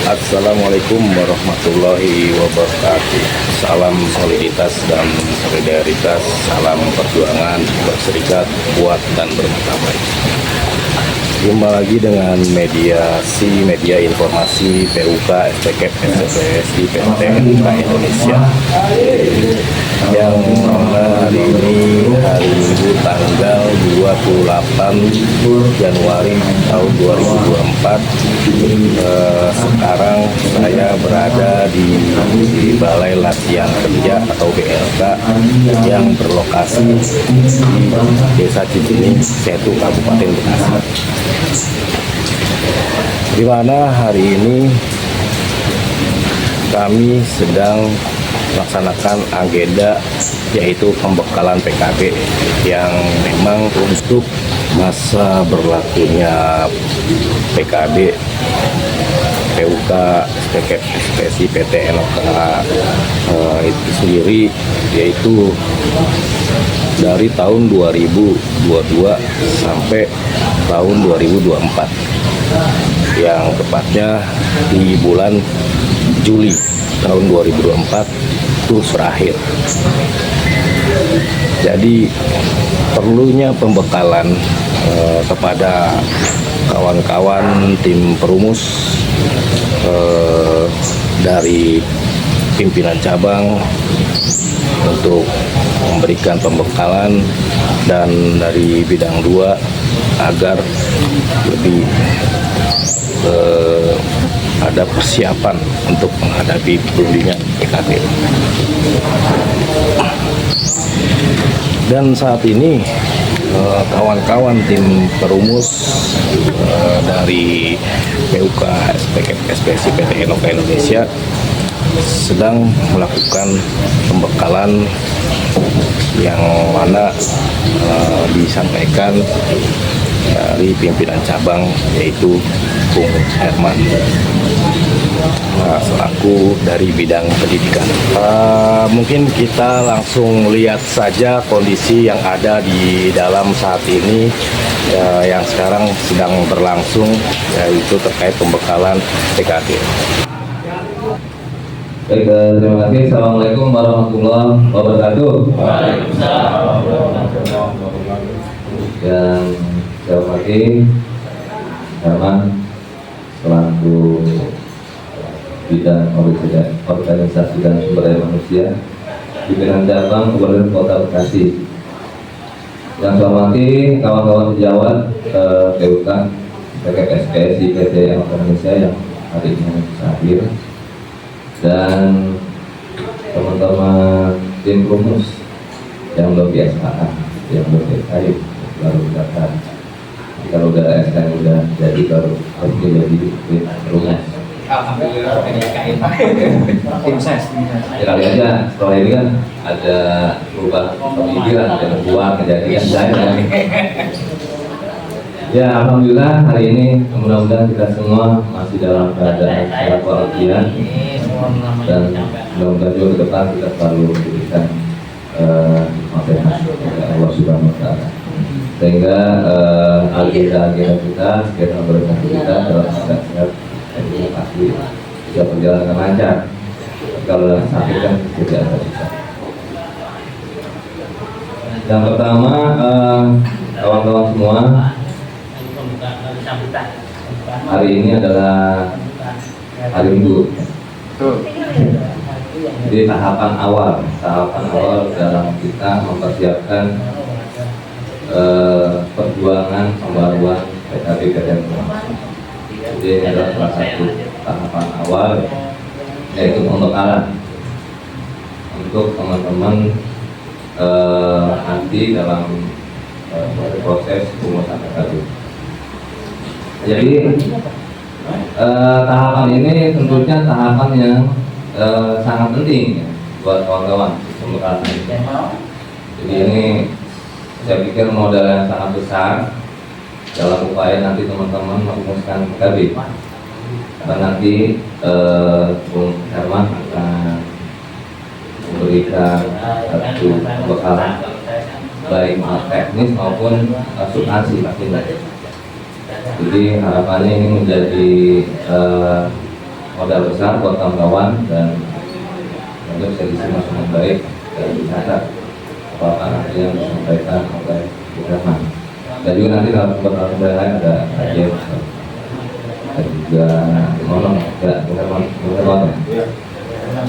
Assalamualaikum warahmatullahi wabarakatuh. Salam soliditas dan solidaritas, salam perjuangan, berserikat, kuat dan bermartabat. Jumpa lagi dengan media informasi PUK, SPKP, SPSI, PTNK Indonesia, yang mana hari ini hari Minggu tanggal 28 Januari tahun 2024. Sekarang saya berada di Balai Latihan Kerja atau BLK yang berlokasi di Desa Cibining, Setu, Kabupaten Bekasi, di mana hari ini kami sedang melaksanakan agenda yaitu pembekalan PKB yang memang untuk masa berlakunya PKB PUK, SPKP, SPSI, PTNK itu sendiri yaitu dari tahun 2022 sampai tahun 2024, yang tepatnya di bulan Juli tahun 2024 itu berakhir. Jadi perlunya pembekalan kepada kawan-kawan tim perumus dari pimpinan cabang untuk memberikan pembekalan, dan dari bidang 2 agar lebih ada persiapan untuk menghadapi perundingan PKB. Dan saat ini kawan-kawan tim perumus dari PUK, SPKP, SPSI, PTNK Indonesia sedang melakukan pembekalan yang mana disampaikan dari pimpinan cabang yaitu Bung Herman selaku dari bidang pendidikan. Mungkin kita langsung lihat saja kondisi yang ada di dalam saat ini yang sekarang sedang berlangsung, yaitu terkait pembekalan PKB. Baik, terima kasih. Assalamualaikum warahmatullahi wabarakatuh. Waalaikumsalam. Yang saya hormati Herman selaku bidang organisasi dan sumber daya manusia pimpinan cabang Kabupaten Kota Bekasi. Yang saya hormati kawan-kawan sejawat PUK, SPKP, SPSI, PTNK Indonesia yang hari ini hadir, dan teman-teman tim rumus yang belum biasa, yang belum biasa baru datang. Kalau udah SK udah jadi baru harus jadi tim rumus. Alhamdulillah tim ses. Ya kali aja setelah ini kan ada perubahan pemikiran dan buat kejadian saya. Ya alhamdulillah hari ini mudah-mudahan kita semua masih dalam keadaan sehat walafiat, dan mudah-mudahan juga ke depan kita selalu diberikan nasihat oleh Allah Subhanahu Wa Taala, sehingga agenda kita berkah kita dalam keadaan sehat dan pasti bisa berjalan dengan lancar. Kalau sakit kan tidak ada bisa. Yang pertama, kawan-kawan semua, hari ini adalah hari Minggu. Jadi tahapan awal dalam kita mempersiapkan perjuangan pembaruan PKB PTNK. Jadi ini adalah salah satu tahapan awal, yaitu pembekalan untuk teman-teman nanti dalam proses rumusan PKB. Jadi tahapan ini tentunya tahapan yang sangat penting ya, buat kawan-kawan pembekalan ini. Jadi ini saya pikir modal yang sangat besar dalam upaya nanti teman-teman merumuskan PKB. Karena nanti Bung Herman akan memberikan satu pembekalan baik teknis maupun substansi pastinya. Jadi harapannya ini menjadi modal besar buat kawan-kawan dan semoga bisa disimak dengan baik dan dicatat apa yang disampaikan oleh Rahman. Dan juga nanti dalam kesempatan lain ada kajian dan juga nolong ya Rahman.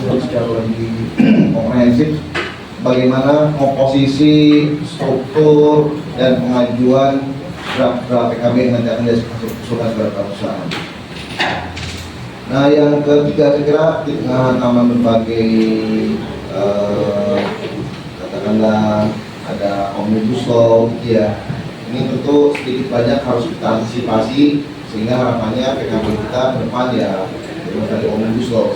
Secara lebih komprehensif bagaimana komposisi, struktur, dan pengajuan draft PKB yang nanti akan diusulkan kepada perusahaan. Nah, yang ketiga saya kira di tengah nama berbagai katakanlah ada omnibus law, ya ini tentu sedikit banyak harus kita antisipasi sehingga harapannya PKB kita ke depan ya dari omnibus law.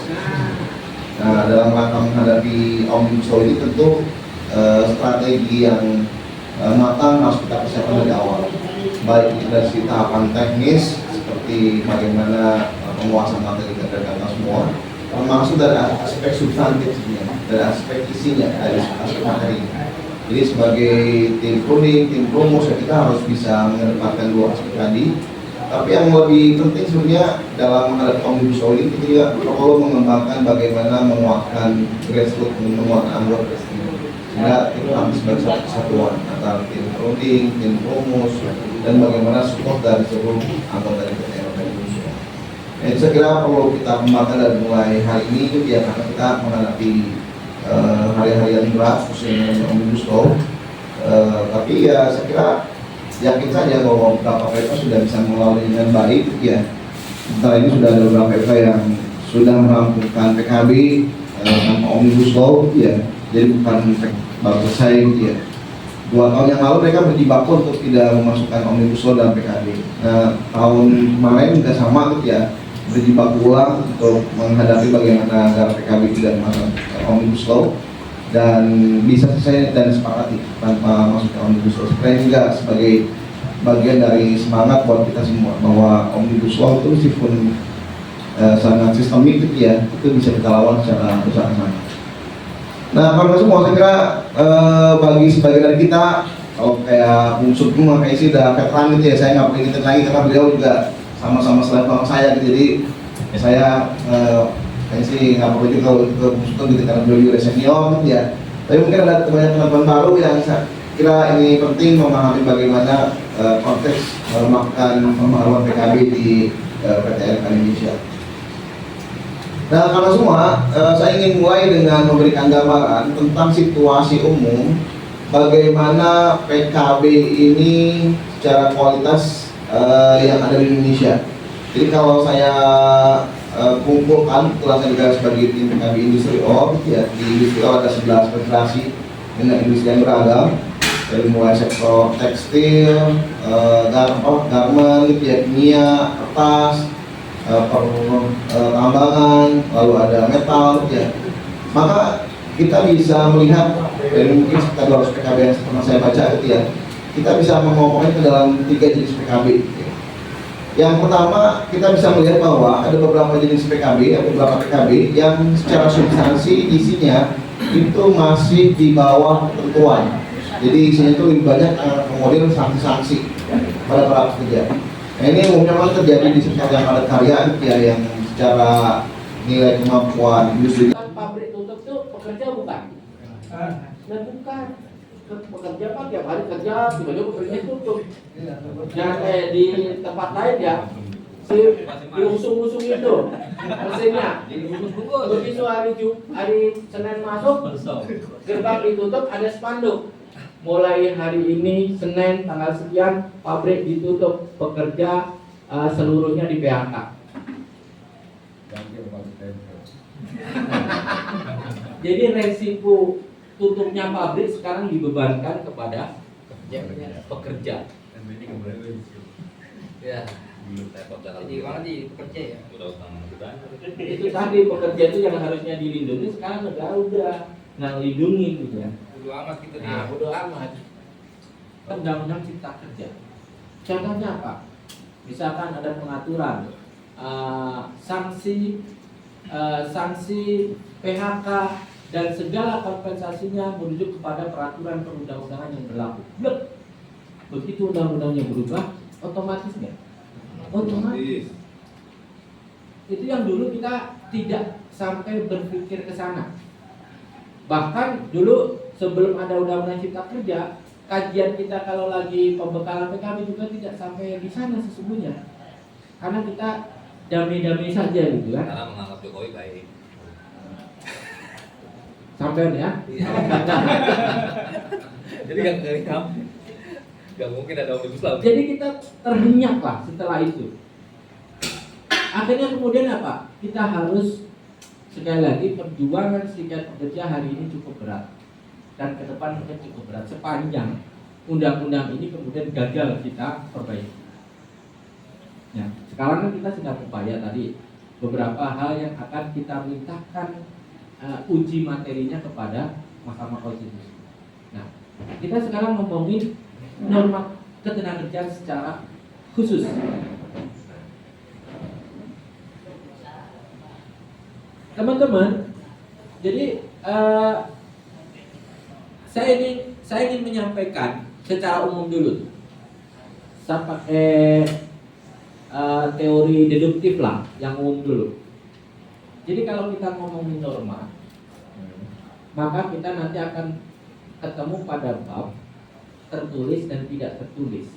Nah, dalam rangka menghadapi omnibus law ini tentu strategi yang matang harus kita persiapkan dari awal, baik itu dari tahapan teknis seperti bagaimana penguasaan materi data semua, termasuk dari aspek substantif dari aspek isinya, dari aspek materinya. Jadi sebagai tim pruning, tim rumus ya kita harus bisa mengedepankan dua aspek tadi. Tapi yang lebih penting sebenarnya dalam menghadapi omnibus law ini kita juga perlu mengembangkan bagaimana menguatkan grassroots, menguatkan anggota grassroots, sehingga itu nanti sebagai satu kesatuan antara tim pruning, tim rumus, dan bagaimana support dari seluruh anggota DPR Indonesia. Jadi saya kira perlu kita kembangkan dari mulai hari ini itu ya, karena kita menghadapi hari-hari yang berat khususnya dengan omnibus law. Tapi ya saya kira yakin saja bahwa beberapa PK sudah bisa melalui dengan baik ya. Sementara ini sudah ada beberapa PK yang sudah merampungkan PKB tanpa omnibus law ya. Jadi bukan baru selesai ya. 2 tahun yang lalu mereka berjibaku untuk tidak memasukkan omnibus law dalam PKB. Nah, tahun kemarin juga sama tuh ya, berjibaku ulang untuk menghadapi bagaimana agar PKB tidak masuk omnibus law dan bisa selesai dan sepakati tanpa masuk ke omnibus law. Sebenarnya juga sebagai bagian dari semangat buat kita semua bahwa omnibus law itu meskipun sangat sistemik ya, itu bisa kita lawan secara bersama-sama. Nah, kalau semua saya kira bagi sebagian dari kita, kalau kayak unsur rumah kayak sih udah veteran gitu ya, saya nggak perlu ingetin lagi karena beliau juga sama-sama selain sama saya gitu. Jadi saya kayaknya sih nggak perlu juga ke unsur gitu karena beliau juga senior gitu ya. Tapi mungkin ada banyak teman-teman baru yang saya kira ini penting memahami bagaimana konteks melemahkan pemahaman PKB di PT LK Indonesia. Nah, karena semua, saya ingin mulai dengan memberikan gambaran tentang situasi umum bagaimana PKB ini secara kualitas yang ada di Indonesia. Jadi kalau saya kumpulkan, setelah saya juga sebagai tim PKB Industri Org, ya, di Industri Org ada 11 federasi dengan industri yang beragam, dari mulai sektor tekstil, garment, kimia, kertas, tambangan, lalu ada metal ya. Maka kita bisa melihat dari mungkin sekitar 200 PKB yang pernah saya baca itu ya, kita bisa mengelompoknya ke dalam 3 jenis PKB ya. Yang pertama, kita bisa melihat bahwa ada beberapa jenis PKB, ada beberapa PKB yang secara substansi isinya itu masih di bawah ketentuan. Jadi isinya itu lebih banyak mengakomodir sanksi-sanksi pada para pekerja. Nah, ini umumnya memang terjadi di sektor yang padat karya ya, yang secara nilai kemampuan industri. Pabrik tutup tuh pekerja bukan? Nah, bukan. Pekerja kan tiap hari kerja, tiba-tiba pabriknya tutup. Jangan kayak di tempat lain ya, si diusung-usung itu mesinnya. Begitu hari Senin masuk, gerbang ditutup, ada spanduk. Mulai hari ini Senin tanggal sekian pabrik ditutup, pekerja seluruhnya di PHK. Jadi resiko tutupnya pabrik sekarang dibebankan kepada pekerja. Ya. Jadi mana di pekerja ya? Itu tadi pekerja itu yang harusnya dilindungi, sekarang negara udah nggak lindungi gitu ya. Bodo amat gitu dia. Nah, bodo amat. Undang-undang Cipta Kerja. Contohnya apa? Misalkan ada pengaturan sanksi PHK dan segala kompensasinya merujuk kepada peraturan perundang-undangan yang berlaku. Blek. Begitu undang-undangnya berubah, otomatis nggak? Otomatis. Itu yang dulu kita tidak sampai berpikir ke sana. Bahkan dulu sebelum ada Undang-Undang Cipta Kerja, kajian kita kalau lagi pembekalan PKB juga tidak sampai di sana sesungguhnya. Karena kita damai-damai saja gitu kan. Karena menganggap Jokowi baik. Sampai ya. Jadi nggak mungkin ada omnibus law. Jadi kita terhenyak lah setelah itu. Akhirnya kemudian apa? Kita harus sekali lagi perjuangan serikat pekerja hari ini cukup berat dan ke depan mungkin cukup berat sepanjang undang-undang ini kemudian gagal kita perbaiki. Ya, sekarang kan kita sedang upaya tadi beberapa hal yang akan kita mintakan uji materinya kepada Mahkamah Konstitusi. Nah, kita sekarang ngomongin norma ketenagakerjaan secara khusus. Teman-teman, jadi saya ingin menyampaikan secara umum dulu. Saya pakai teori deduktif lah, yang umum dulu. Jadi kalau kita ngomongin norma, maka kita nanti akan ketemu pada bab tertulis dan tidak tertulis.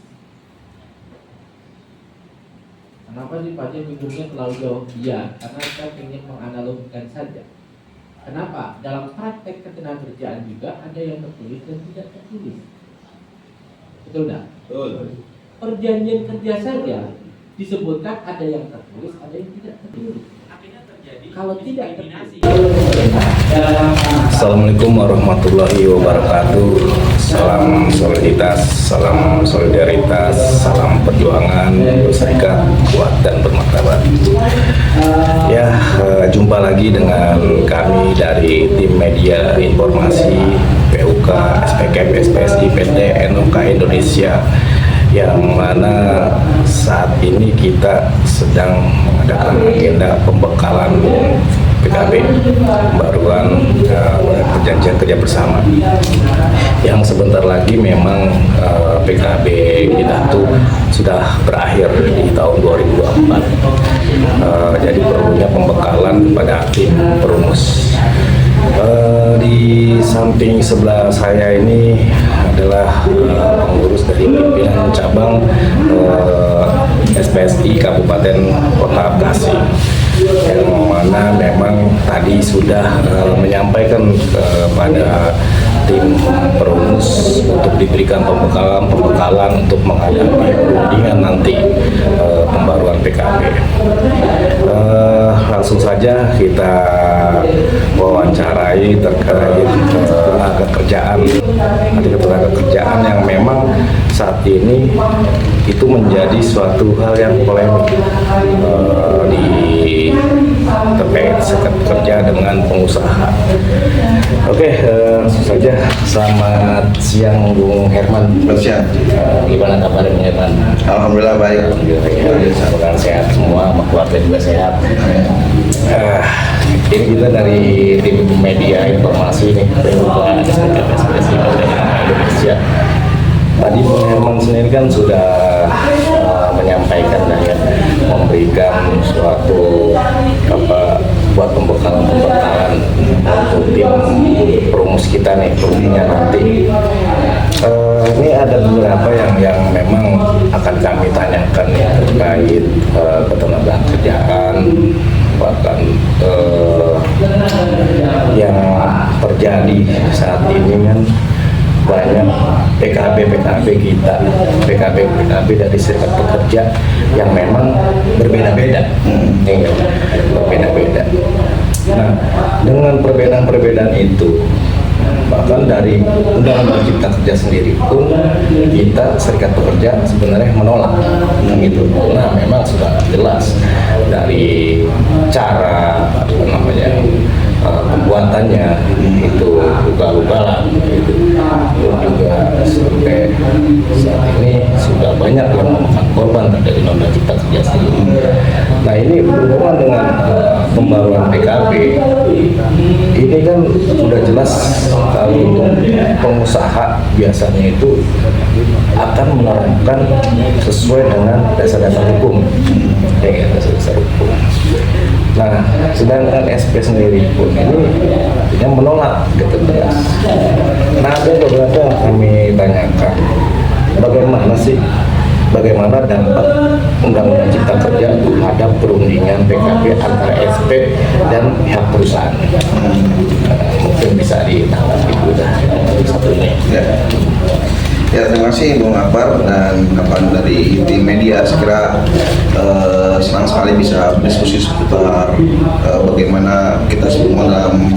Kenapa sih Pak Jen minggungnya terlalu jauh? Iya, karena saya ingin menganalogikan saja. Kenapa? Dalam praktek ketenagakerjaan juga ada yang tertulis dan tidak tertulis. Betul enggak? Betul. Perjanjian kerja saja disebutkan ada yang tertulis, ada yang tidak tertulis. Kalau tidak tertulis. Assalamualaikum warahmatullahi wabarakatuh. Salam soliditas, salam solidaritas, salam perjuangan berserikat, kuat dan bermartabat. Ya, jumpa lagi dengan kami dari tim media informasi PUK, SPKM, SPSI, PT NOK Indonesia, yang mana saat ini kita sedang mengadakan agenda pembekalan PKB, pembaruan perjanjian kerja bersama, yang sebentar lagi memang PKB kita tuh sudah berakhir di tahun 2024. Jadi perlunya pembekalan kepada tim perumus. Di samping sebelah saya ini adalah pengurus dari pimpinan cabang SPSI Kabupaten Kota Bekasi, yang mana memang tadi sudah menyampaikan kepada tim perumus untuk diberikan pembekalan untuk menghadapi perundingan nanti pembaruan PKB. Langsung saja kita wawancarai terkait tenaga kerjaan yang memang saat ini itu menjadi suatu hal yang polemik di terkait serikat pekerja dengan pengusaha. Oke, langsung saja. Selamat siang Bung Herman. Selamat siang. Gimana kabarnya Bung Herman? Alhamdulillah baik. Semoga sehat semua, keluarga juga sehat. Ini kita dari tim media informasi nih, PUK SPSI Indonesia. Tadi Bung Herman sendiri kan sudah menyampaikan dan ya, memberikan suatu buat pembekalan untuk tim perumus kita nih, perumuhnya nanti. Ini ada beberapa yang memang akan kami tanyakan ya, terkait ketenagaan kerjaan, bahkan yang terjadi saat ini kan banyak PKB dari serikat pekerja yang memang berbeda-beda. Berbeda-beda. Nah, dengan perbedaan-perbedaan itu, bahkan dari Undang-Undang Cipta Kerja sendiri pun kita serikat pekerja sebenarnya menolak, gitu. Nah, memang sudah jelas dari cara pembuatannya itu ugal-ugalan, gitu. Juga sampai saat ini sudah banyak yang memakan korban dari Undang-Undang Cipta Kerja sendiri. Nah, ini berhubungan dengan pembaruan PKB. Ini kan sudah jelas kalau pengusaha biasanya itu akan menerapkan sesuai dengan dasar-dasar hukum, dasar-dasar hukum. Sedangkan SP sendiri pun ini yang menolak gitu tegas. Nah, ada beberapa yang kami tanyakan, bagaimana dampak Undang-Undang Cipta Kerja terhadap perundingan PKB antara SP dan pihak perusahaan. Mungkin bisa ditanggapi dulu satunya. Ya, terima kasih Bung Akbar dan dari tim media. Saya kira senang sekali bisa berdiskusi seputar bagaimana kita semua dalam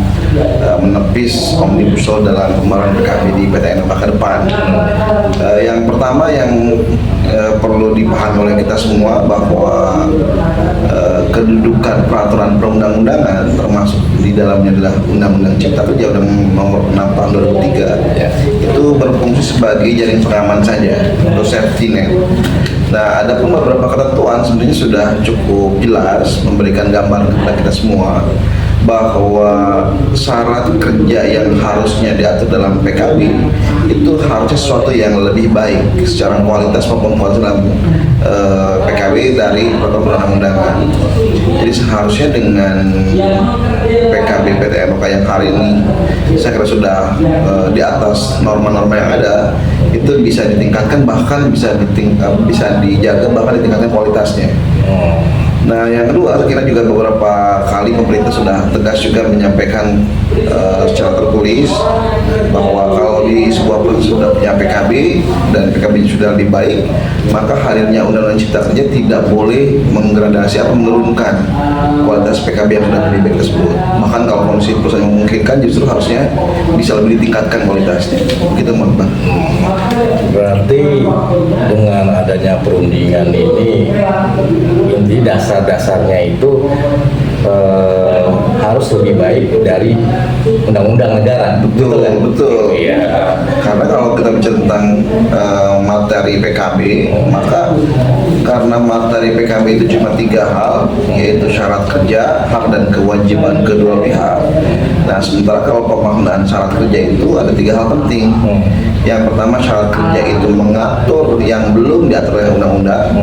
menepis Omnibus Law dalam pembahasan PKB di PT NOK ke depan. Yang pertama yang perlu dipahami oleh kita semua bahwa kedudukan peraturan perundang-undangan termasuk di dalamnya adalah Undang-Undang Cipta Kerja Undang Nomor 6 Tahun 2003 itu berfungsi sebagai jaring pengaman saja untuk safety net. Nah, ada pun beberapa ketentuan sebenarnya sudah cukup jelas memberikan gambar kepada kita semua bahwa syarat kerja yang harusnya diatur dalam PKB itu harusnya sesuatu yang lebih baik secara kualitas maupun kualitas dalam PKB dari peraturan perundang-undangan. Jadi seharusnya dengan PKB PT NOK yang hari ini saya kira sudah di atas norma-norma yang ada, itu bisa ditingkatkan, bahkan bisa dijaga, bahkan ditingkatkan kualitasnya. Nah, yang kedua, saya kira juga beberapa kali pemerintah sudah tegas juga menyampaikan secara tertulis bahwa kalau di sebuah perusahaan sudah punya PKB dan PKB sudah lebih baik, maka hadirnya Undang-Undang Cipta Kerja tidak boleh menggradasi atau menurunkan kualitas PKB yang sudah lebih baik tersebut. Bahkan kalau kondisi perusahaan memungkinkan, justru harusnya bisa lebih ditingkatkan kualitasnya. Begitu, Mbak. Berarti dengan adanya perundingan ini, inti dasarnya itu harus lebih baik dari undang-undang negara. Betul, kan? betul. Iya. Karena kalau kita bicara tentang materi PKB, maka karena materi PKB itu cuma 3 hal, yaitu syarat kerja, hak dan kewajiban kedua pihak. Nah, sementara kalau pemaknaan syarat kerja itu ada 3 hal penting. Yang pertama, syarat kerja itu mengatur yang belum diatur oleh undang-undang.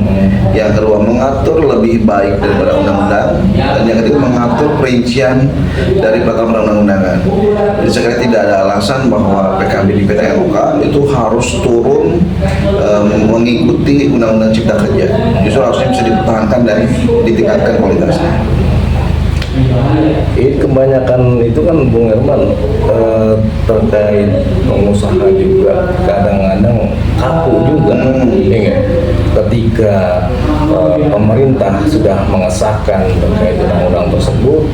Yang kedua, mengatur lebih baik daripada undang-undang. Dan yang ketiga, mengatur perincian dari peraturan perundang-undangan. Jadi saya kira tidak ada alasan bahwa PKB di PT NOK itu harus turun mengikuti Undang-Undang Cipta Kerja. Justru harusnya bisa dipertahankan dan ditingkatkan kualitasnya. Kebanyakan itu kan Bung Herman terkait pengusaha juga kadang-kadang kaku juga. Ketika pemerintah sudah mengesahkan terkait undang-undang tersebut,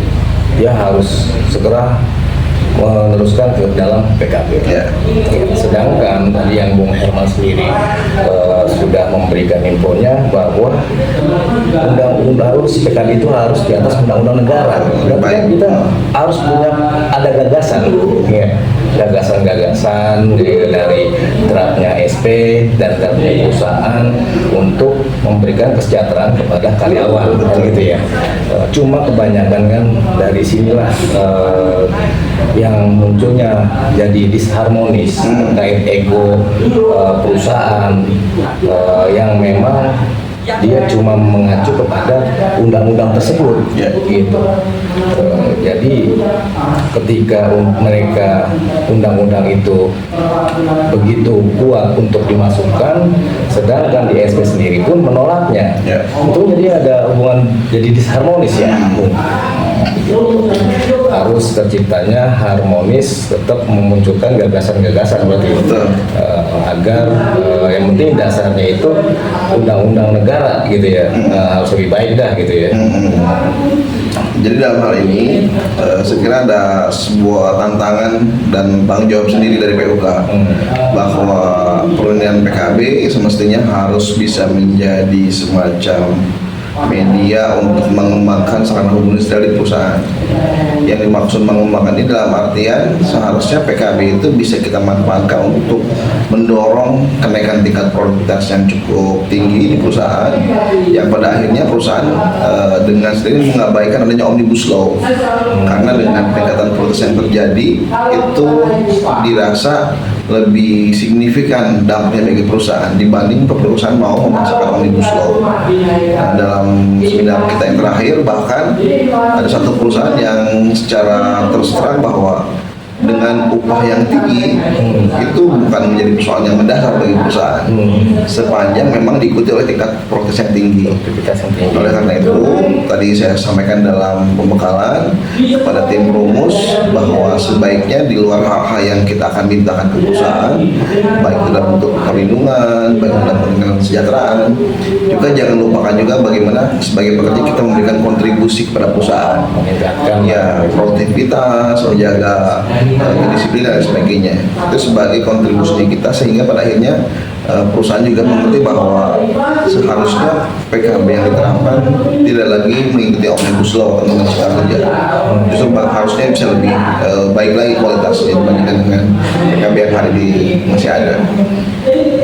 dia harus segera meneruskan ke dalam PKB. Sedangkan tadi yang Bung Herman sendiri sudah memberikan infonya bahwa undang-undang PKB itu harus di atas undang-undang negara. Berarti kita harus punya ada gagasan, gagasan dari draftnya SP dan draftnya perusahaan untuk memberikan kesejahteraan kepada karyawan, gitu ya. Cuma kebanyakan kan dari sinilah yang munculnya jadi disharmonis terkait ego perusahaan yang memang dia cuma mengacu kepada undang-undang tersebut, gitu. Jadi ketika mereka undang-undang itu begitu kuat untuk dimasukkan, sedangkan di SP sendiri pun menolaknya, itu jadi ada hubungan jadi disharmonis ya. Harus terciptanya harmonis, tetap memunculkan gagasan-gagasan berarti agar yang penting dasarnya itu undang-undang negara, gitu ya. Harus lebih baik dah, gitu ya. Jadi dalam hal ini saya kira ada sebuah tantangan dan tanggung jawab sendiri dari PUK bahwa perundingan PKB semestinya harus bisa menjadi semacam media untuk mengembangkan sarana hubungan industrial di perusahaan. Yang dimaksud mengembangkan ini dalam artian seharusnya PKB itu bisa kita manfaatkan untuk mendorong kenaikan tingkat produktivitas yang cukup tinggi di perusahaan, yang pada akhirnya perusahaan dengan sendiri mengabaikan adanya Omnibus Law, karena dengan peningkatan produktivitas yang terjadi itu dirasa lebih signifikan dampaknya bagi perusahaan dibanding perusahaan mau memaksakan omnibus law. Nah, dalam seminar kita yang terakhir bahkan ada satu perusahaan yang secara terus terang bahwa dengan upah yang tinggi itu bukan menjadi persoalan yang mendasar bagi perusahaan sepanjang memang diikuti oleh tingkat protes yang tinggi. Oleh karena itu tadi saya sampaikan dalam pembekalan kepada tim rumus bahwa sebaiknya di luar hal-hal yang kita akan mintakan ke perusahaan, baik itu dalam bentuk perlindungan, baik dalam bentuk kesejahteraan, juga jangan lupakan juga bagaimana sebagai pekerja kita memberikan kontribusi kepada perusahaan, ya produktivitas, menjaga disiplin dan sebagainya. Itu sebagai kontribusi kita sehingga pada akhirnya perusahaan juga mengerti bahwa seharusnya PKB yang diterapkan tidak lagi mengikuti omnibus law atau undang-undang cipta kerja. Justru harusnya bisa lebih baik lagi kualitasnya dibandingkan dengan PKB yang hari ini masih ada.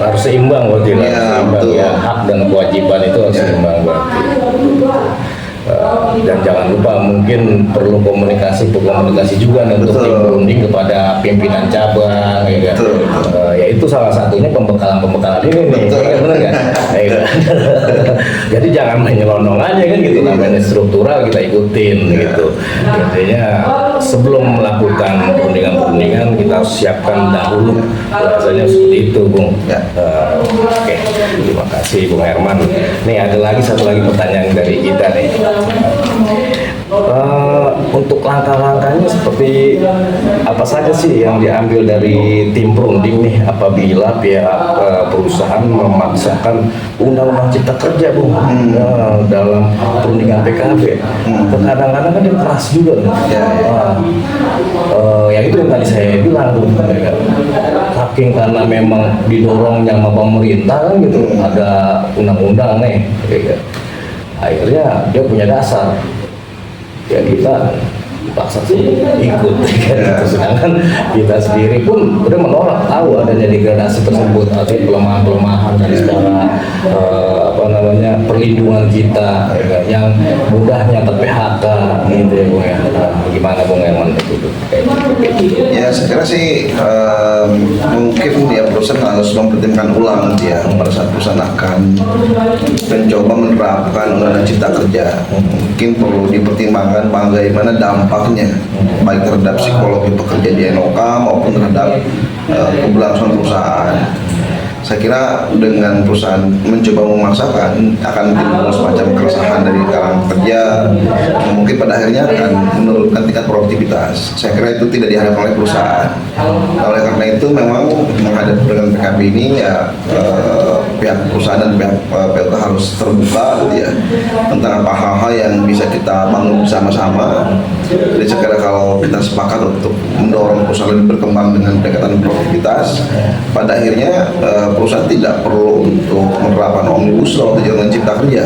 Harus seimbang berarti lah. Ya, Seimbang, betul. ya, hak dan kewajiban itu harus seimbang berarti. Dan jangan lupa mungkin perlu komunikasi juga nih untuk Betul. tim berunding kepada pimpinan cabang, ya kan? Betul. Ya itu salah satunya pembekalan ini nih, Betul. ya kan, bener kan? Ya, kan? Jadi jangan main nyelonong aja kan gitu, namanya struktural kita ikutin gitu. Intinya sebelum melakukan perundingan kita harus siapkan dahulu, rasanya seperti itu, Bung. Ya. Oke, terima kasih Bung Herman. Nih ada satu lagi pertanyaan dari kita nih. Untuk langkah-langkahnya seperti apa saja sih yang diambil dari tim perunding nih apabila pihak perusahaan memaksakan undang-undang cipta kerja, Bung, dalam perundingan PKB. Kadang-kadang kan dia keras juga nih. Yang itu yang tadi saya bilang tuh, ya kan? Saking karena memang didorongnya sama pemerintah kan gitu, ada undang-undang nih, ya kan? Akhirnya dia punya dasar, ya kita dipaksa sih ikut, ya. Sedangkan kita sendiri pun udah menolak tahu adanya degradasi tersebut, artinya pelemahan dari secara perlindungan kita, ya, yang mudahnya ter-PHK gitu ya, Bung, ya. Gimana Bung Herman itu? Ya saya kira sih mungkin ya perusahaan harus mempertimbangkan ulang ya pada saat perusahaan akan mencoba menerapkan undang-undang cipta kerja. Mungkin perlu dipertimbangkan bagaimana dampaknya baik terhadap psikologi pekerja di NOK maupun terhadap keberlangsungan perusahaan. Saya kira dengan perusahaan mencoba memaksakan akan timbul semacam keresahan dari kalangan pekerja, mungkin pada akhirnya akan menurunkan tingkat produktivitas. Saya kira itu tidak diharapkan oleh perusahaan. Oleh karena itu memang menghadapi dengan PKB ini ya pihak perusahaan dan pihak PLK harus terbuka gitu ya tentang apa hal-hal yang bisa kita bangun bersama-sama. Jadi saya kira kalau kita sepakat untuk mendorong perusahaan lebih berkembang dengan pendekatan produktivitas, pada akhirnya perusahaan tidak perlu untuk menerapkan omnibus law atau undang-undang cipta kerja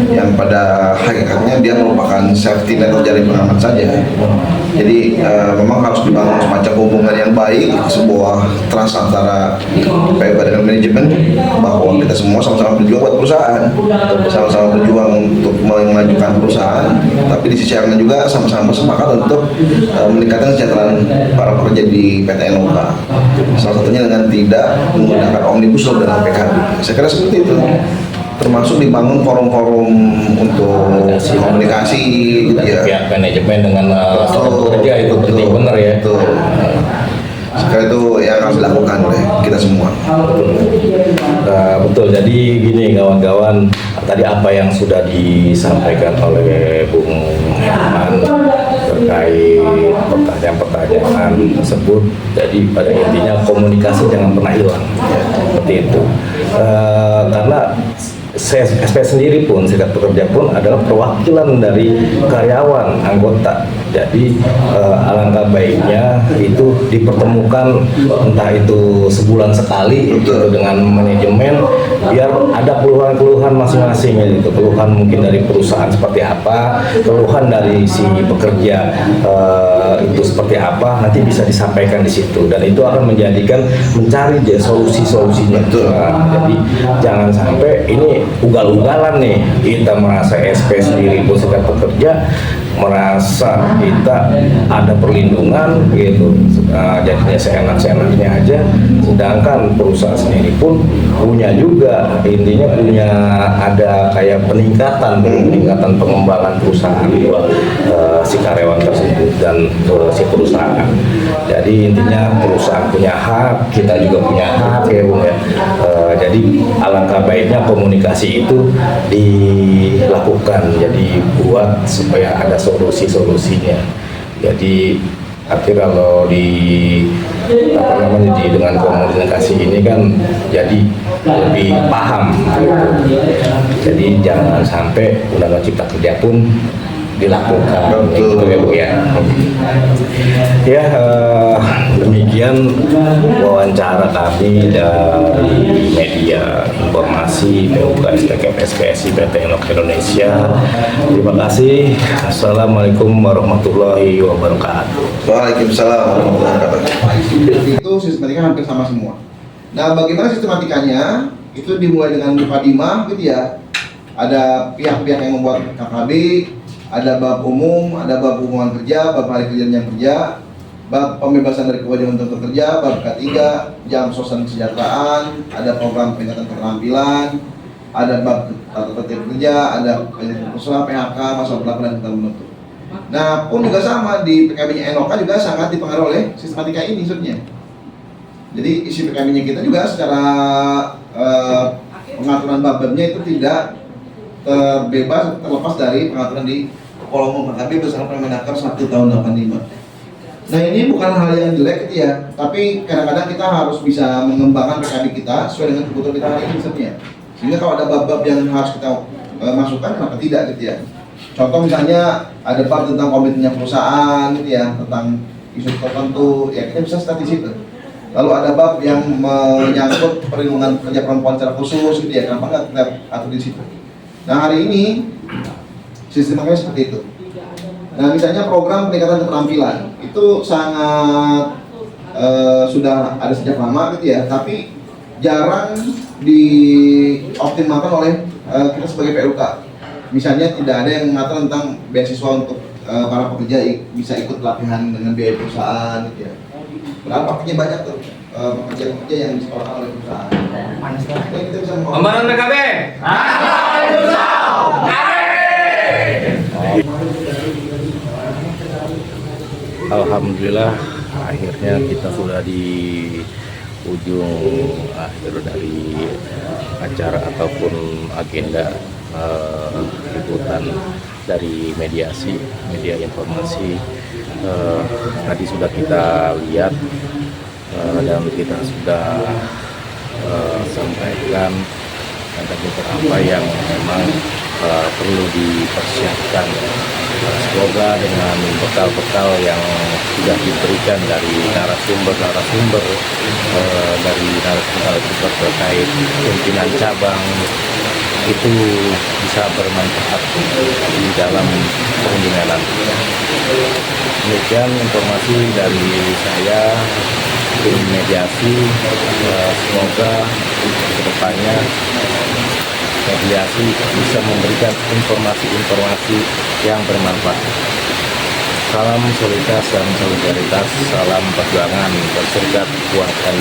yang pada hakikatnya dia merupakan safety net atau jaring pengaman saja. Jadi memang harus dibangun semacam hubungan yang baik, sebuah trust antara PLK dengan manajemen bahwa kita semua sama-sama berjuang buat perusahaan, sama-sama berjuang untuk memajukan perusahaan, tapi di sisi yang lain juga sama-sama sepakat untuk meningkatkan kesejahteraan para pekerja di PT NOK. Salah satunya dengan tidak menggunakan omnibus law dalam PKB. Saya kira seperti itu. Termasuk dibangun forum-forum untuk komunikasi gitu ya. Pihak manajemen dengan pekerja itu penting benar ya. Betul. Sekarang itu yang harus dilakukan oleh kita semua. Betul. Jadi gini kawan-kawan, tadi apa yang sudah disampaikan oleh Bung Herman terkait pertanyaan-pertanyaan tersebut. Jadi pada intinya komunikasi jangan pernah hilang, seperti itu. Karena SP sendiri pun, serikat pekerja pun adalah perwakilan dari karyawan anggota. Jadi alangkah baiknya itu dipertemukan entah itu sebulan sekali gitu, dengan manajemen biar ada keluhan-keluhan masing-masing gitu. Keluhan mungkin dari perusahaan seperti apa, keluhan dari si pekerja itu seperti apa, nanti bisa disampaikan di situ dan itu akan menjadikan mencari solusi-solusinya. Jadi jangan sampai ini ugal-ugalan nih, kita merasa SP sendiri pun serikat pekerja merasa kita ada perlindungan gitu, jadinya seenak-seenaknya aja, sedangkan perusahaan sendiri pun punya juga, intinya punya ada kayak peningkatan pengembangan perusahaan buat si karyawan tersebut dan si perusahaan. Jadi intinya perusahaan punya hak, kita juga punya hak ya Bung ya. Jadi alangkah baiknya komunikasi itu dilakukan, jadi buat supaya ada solusinya. Jadi tapi kalau dengan komunikasi ini kan jadi lebih paham gitu. Jadi jangan sampai Undang-Undang Cipta Kerja pun dilakukan gitu ya Bu ya. Ya demikian wawancara kami dari media informasi PUK STKM SPSI PT Enok Indonesia. Terima kasih. Assalamualaikum warahmatullahi wabarakatuh. Waalaikumsalam warahmatullahi wabarakatuh. Itu sistematika hampir sama semua. Nah, bagaimana sistematikanya? Itu dimulai dengan mukadimah gitu ya. Ada pihak-pihak yang membuat KKB, ada bab umum, ada bab hubungan kerja, bab hari kerja jam kerja, bab pembebasan dari kewajiban untuk bekerja, bab K3, jam sosial kesejahteraan, ada program peningkatan keterampilan, ada bab tata tertib kerja, ada penyesuaian PHK, masa berlaku dan kita menutup. Nah, pun juga sama di PKB-nya Enoka juga sangat dipengaruhi oleh sistematika ini sebenarnya. Jadi isi PKB-nya kita juga secara pengaturan bab-babnya itu tidak terbebas, terlepas dari pengaturan di kolom PKB bersama Permenaker 1 tahun 85. Nah, ini bukan hal yang jelek gitu ya, tapi kadang-kadang kita harus bisa mengembangkan PKB kita sesuai dengan kebutuhan kita hari ini sebenarnya. Sehingga kalau ada bab-bab yang harus kita masukkan, kenapa tidak gitu ya. Contoh misalnya ada bab tentang komitmennya perusahaan gitu ya, tentang isu tertentu, ya kita bisa start di situ. Lalu ada bab yang menyangkut perlindungan kerja perempuan secara khusus gitu ya, kenapa nggak kita atur di situ. Nah, hari ini sistemnya seperti itu. Nah, misalnya program peningkatan keterampilan itu sangat sudah ada sejak lama gitu ya, tapi jarang dioptimalkan oleh kita sebagai PUK. Misalnya tidak ada yang mengatur tentang beasiswa untuk para pekerja bisa ikut pelatihan dengan biaya perusahaan gitu ya. Padahal pastinya banyak tuh pekerja-pekerja yang disekolahkan oleh perusahaan. Nah, kita bisa Pembaruan PKB. Alhamdulillah akhirnya kita sudah di ujung akhir dari acara ataupun agenda liputan dari mediasi media informasi. Tadi sudah kita lihat dan kita sudah sampaikan ada beberapa yang memang perlu dipersiapkan. Semoga dengan bekal-bekal yang sudah diberikan dari narasumber dari narasumber terkait pimpinan cabang itu bisa bermanfaat di dalam perundingan nanti. Demikian informasi dari saya, tim mediasi. Semoga kedepannya mediasi bisa memberikan informasi-informasi yang bermanfaat. Salam soliditas dan solidaritas, salam perjuangan berserikat kuatkan.